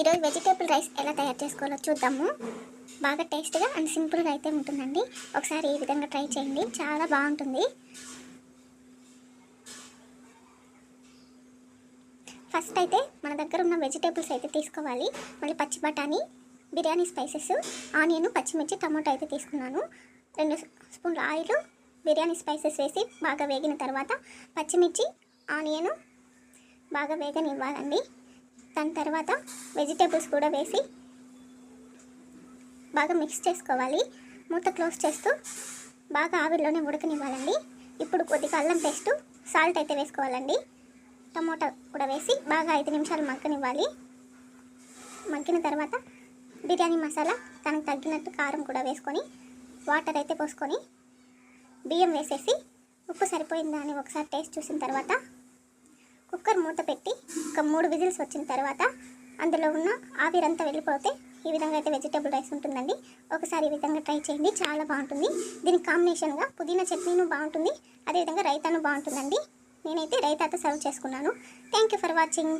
ఈరోజు vegetable rice ఎలా తయారు చేసుకోవాలో చూద్దాము. బాగా టేస్ట్గా అండ్ సింపుల్గా అయితే ఉంటుందండి. ఒకసారి ఈ విధంగా ట్రై చేయండి, చాలా బాగుంటుంది. ఫస్ట్ అయితే మన దగ్గర ఉన్న వెజిటేబుల్స్ అయితే తీసుకోవాలి. మళ్ళీ పచ్చి బఠానీ, బిర్యానీ స్పైసెస్, ఆనియన్, పచ్చిమిర్చి, టమాటో అయితే తీసుకున్నాను. 2 స్పూన్ల ఆయిల్, బిర్యానీ స్పైసెస్ వేసి బాగా వేగిన తర్వాత పచ్చిమిర్చి, ఆనియన్ బాగా వేగనివ్వాలండి. దాని తర్వాత వెజిటేబుల్స్ కూడా వేసి బాగా మిక్స్ చేసుకోవాలి. మూత క్లోజ్ చేస్తూ బాగా ఆవిరిలోనే ఉడకనివ్వాలండి. ఇప్పుడు కొద్దిగా అల్లం పేస్ట్, సాల్ట్ అయితే వేసుకోవాలండి. టమోటా కూడా వేసి బాగా 5 నిమిషాలు మగ్గనివ్వాలి. మగ్గిన తర్వాత బిర్యానీ మసాలా, తనకు తగ్గినట్టు కారం కూడా వేసుకొని వాటర్ అయితే పోసుకొని బియ్యం వేసేసి ఉప్పు సరిపోయిందా అని ఒకసారి టేస్ట్ చూసిన తర్వాత కుక్కర్ మూత పెట్టి ఒక 3 విజిల్స్ వచ్చిన తర్వాత అందులో ఉన్న ఆవిరంతా వెళ్ళిపోతే ఈ విధంగా అయితే వెజిటేబుల్ రైస్ ఉంటుందండి. ఒకసారి ఈ విధంగా ట్రై చేయండి, చాలా బాగుంటుంది. దీనికి కాంబినేషన్గా పుదీనా చట్నీను బాగుంటుంది, అదేవిధంగా రైతాను బాగుంటుందండి. నేనైతే రైతాతో సర్వ్ చేసుకున్నాను. Thank you for watching.